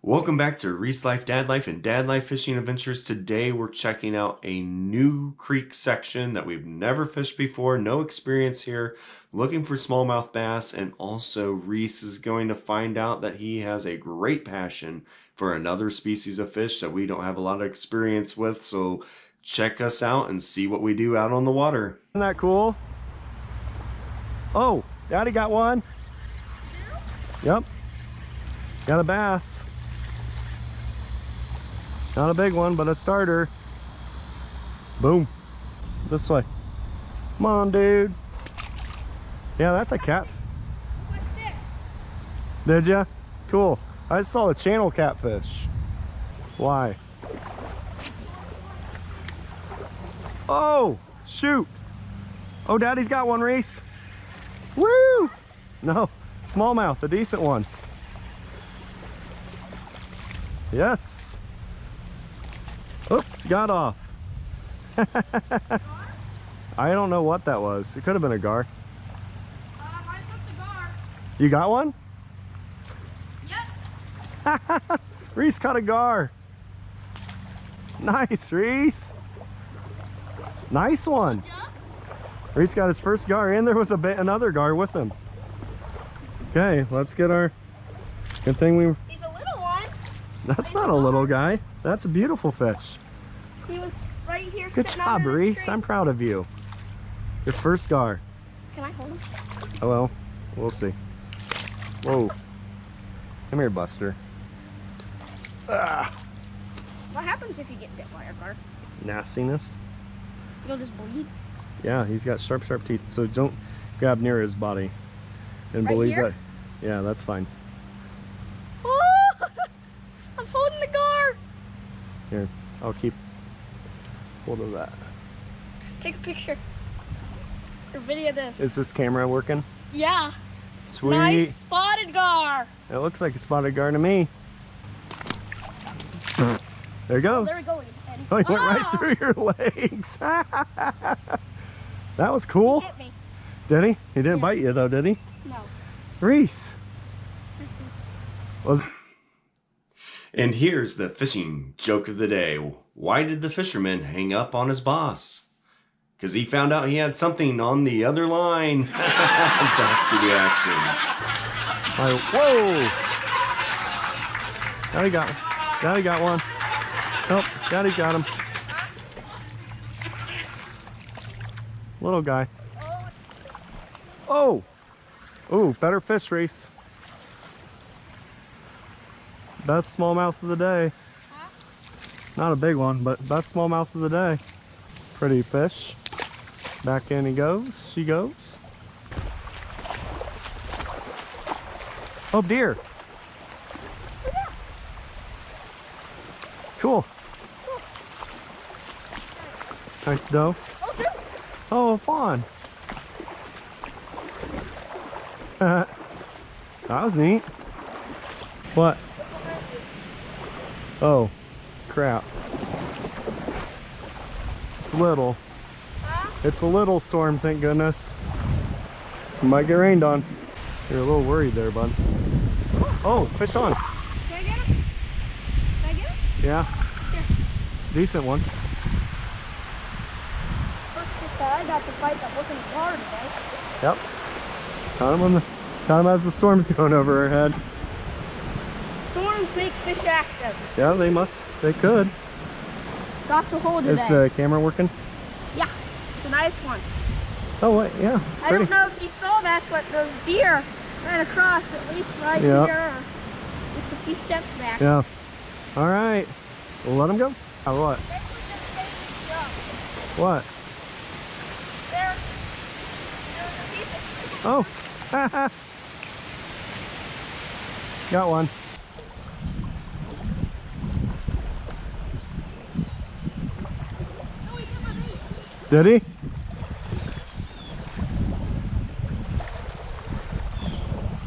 Welcome back to Reese Life, Dad Life, and Dad Life Fishing Adventures. Today we're checking out a new creek section that we've never fished before, no experience here, looking for smallmouth bass, and also Reese is going to find out that he has a great passion for another species of fish that we don't have a lot of experience with, so check us out and see what we do out on the water. Isn't that cool? Oh, Daddy got one. Yep, got a bass. Not a big one, but a starter. Boom. This way. Come on, dude. Yeah, that's a cat. Did ya? Cool. I saw a channel catfish. Why? Oh, shoot. Oh, Daddy's got one, Reese. Woo! No, smallmouth, a decent one. Yes. Oops, got off. I don't know what that was. It could have been a gar. I took the gar. You got one? Yep. Reese caught a gar. Nice, Reese. Nice one. Reese got his first gar, and there was another gar with him. Okay, let's get our... Good thing we... He's a little one. That's not a little guy. That's a beautiful fish. He was right here Good sitting job, under the Reese. tree. I'm proud of you. Your first gar. Can I hold him? Oh well, we'll see. Whoa. Come here, Buster. Ah, What happens if you get bit by a gar? nastiness. You'll just bleed. Yeah, he's got sharp, sharp teeth, so don't grab near his body. And Right believe here? that. Yeah, that's fine. Oh! I'm holding the gar. Here, I'll keep hold of that. Take a picture. Or video this. Is this camera working? Yeah. Sweet. Nice spotted gar. It looks like a spotted gar to me. There he goes. There we go, Eddie. Oh, he went right Ah! through your legs. That was cool. He hit me. Did he? He didn't Yeah. bite you though, did he? No. Reese. Was And here's the fishing joke of the day. Why did the fisherman hang up on his boss? Because he found out he had something on the other line. Back to the action. whoa! Daddy got one. Daddy got one. Oh, Daddy got him. Little guy. Oh! Ooh, better fish, Reese. Best smallmouth of the day. Huh? Not a big one, but best smallmouth of the day. Pretty fish. Back in he goes. She goes. Oh dear. Cool. Nice doe. Oh, fawn. That was neat. What? Oh, crap. It's little. Huh? It's a little storm, thank goodness. You might get rained on. You're a little worried there, bud. Oh, fish on. Can I get him? Can I get him? Yeah. Here. Decent one. I got the fight that wasn't hard today. Yep. Caught him as the storm's going over our head. Storms make fish active. Yeah, they could. Got to hold Is today. the camera working? Yeah, it's a nice one. Oh, wait, yeah. I Pretty. don't know if you saw that, but those deer ran across at least right Yeah. here, or just a few steps back. Yeah. All right. We'll let him go. Oh, what? This was just taking jump. What? There was a piece of... Oh. Got one. Oh, he hit my knee. Did he?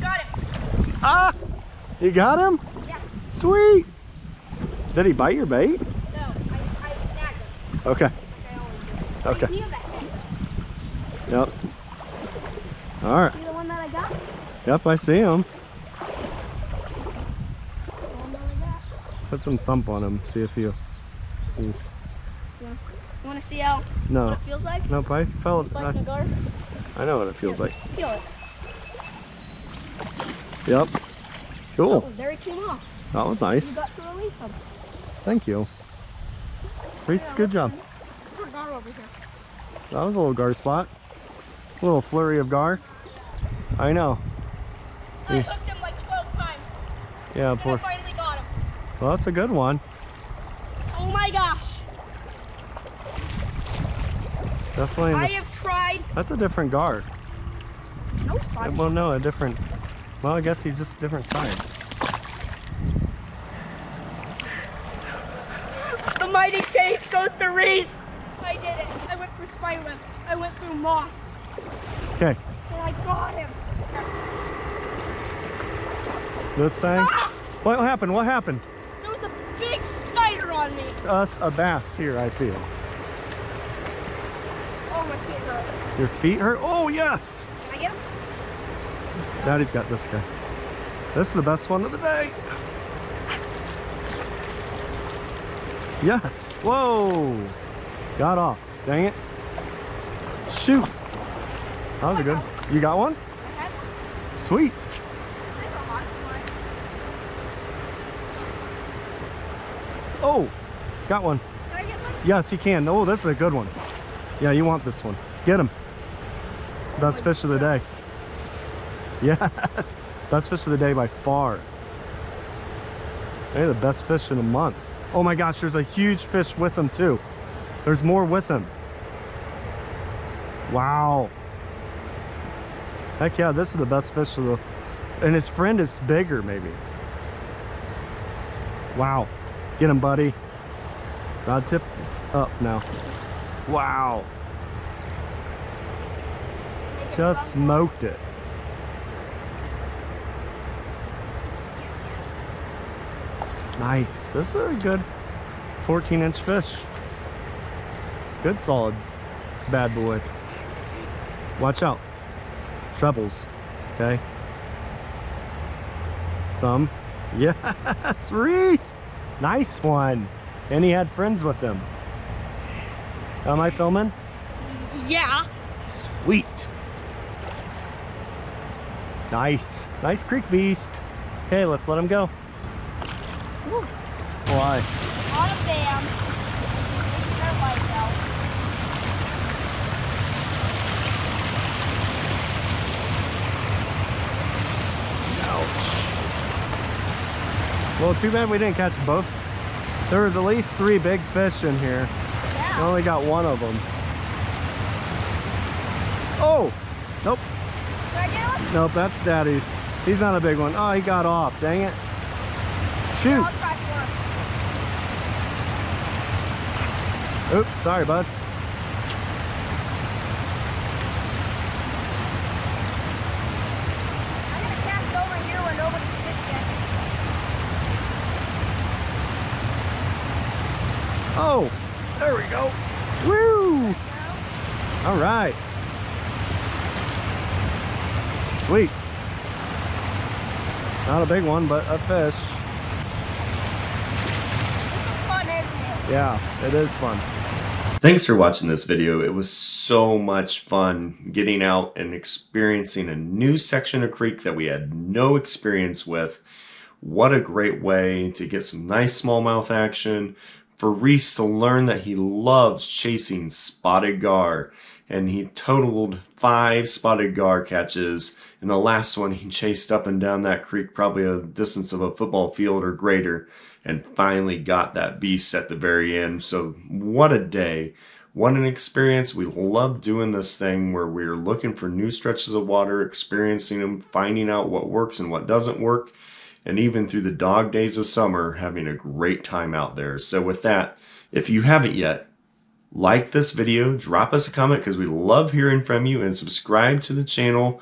Got him. Ah! You got him? Yeah. Sweet. Did he bite your bait? No, I snagged him. Okay. Like I always do. Okay. You feel that thing? Yep. All right. See the one that I got? Yep, I see him. The one that I got. Put some thump on him. See if he's. You want to see how No. what it feels like? Nope, I felt. Biting a gar? I know what it feels like. Feel it. Yep. Cool. Oh, very too long. That was nice. You got to release them. Thank you. Reese, good job. Poor gar over here. That was a little gar spot. A little flurry of gar. I know. I hooked him like 12 times. Yeah, And I poor. finally got him. Well, that's a good one. Oh my gosh. Definitely. I have tried. That's a different gar. No spot. Well, no, a different. Well, I guess he's just different size. The mighty chase goes to Reese. I did it. I went through spider web. I went through moss. Okay. And I got him. This thing. Ah! What happened? What happened? There was a big spider on me. Us a bass here, I feel. Oh, my feet hurt. Your feet hurt? Oh, yes! Can I get him? Daddy's got this guy. This is the best one of the day. Yes. Whoa. Got off. Dang it. Shoot. That was a good. You got one? I had one. Sweet. This is a hot one. Oh, got one. Can I get one? Yes, you can. Oh, this is a good one. Yeah, you want this one. Get him. Best fish of the day. Yes. Best fish of the day by far. Hey, the best fish in a month. Oh my gosh, there's a huge fish with him too. There's more with him. Wow. Heck yeah, this is the best fish of the... And his friend is bigger maybe. Wow. Get him, buddy. Rod tip up now. Wow. Just smoked it. Nice. This is a good 14-inch fish. Good solid bad boy. Watch out. Trebles. Okay. Thumb. Yes, Reese. Nice one. And he had friends with him. Am I filming? Yeah. Sweet. Nice. Nice creek beast. Okay, let's let him go. Woo. Why? On a bam. It's their lights out. Ouch. Well, too bad we didn't catch both. There was at least 3 big fish in here. Yeah. We only got one of them. Oh! Nope. Did I get one? Nope, that's Daddy's. He's not a big one. Oh, he got off. Dang it. Shoot. I'll try for it. Oops, sorry, bud. I'm gonna cast over here where nobody can fish yet. Oh, there we go. Woo! All right. Sweet. Not a big one, but a fish. This is fun, isn't it? Yeah, it is fun. Thanks for watching this video. It was so much fun getting out and experiencing a new section of creek that we had no experience with. What a great way to get some nice smallmouth action. For Reese to learn that he loves chasing spotted gar. And he totaled 5 spotted gar catches. And the last one he chased up and down that creek probably a distance of a football field or greater. And finally got that beast at the very end. So what a day. What an experience. We love doing this thing where we're looking for new stretches of water, experiencing them, finding out what works and what doesn't work. And even through the dog days of summer, having a great time out there. So with that, if you haven't yet, like this video, drop us a comment because we love hearing from you, and subscribe to the channel,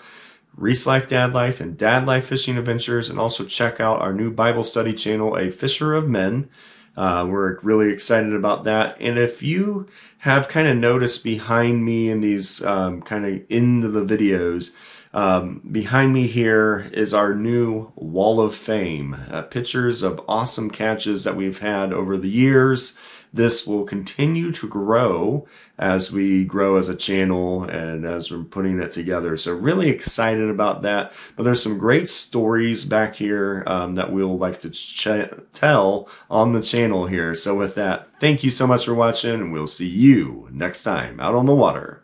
Reese Life, Dad Life, and Dad Life Fishing Adventures, and also check out our new Bible study channel, A Fisher of Men. We're really excited about that. And if you have kind of noticed behind me in these kind of into the videos, Behind me here is our new Wall of Fame, pictures of awesome catches that we've had over the years. This will continue to grow as we grow as a channel and as we're putting it together. So really excited about that. But there's some great stories back here that we'll like to tell on the channel here. So with that, thank you so much for watching, and we'll see you next time out on the water.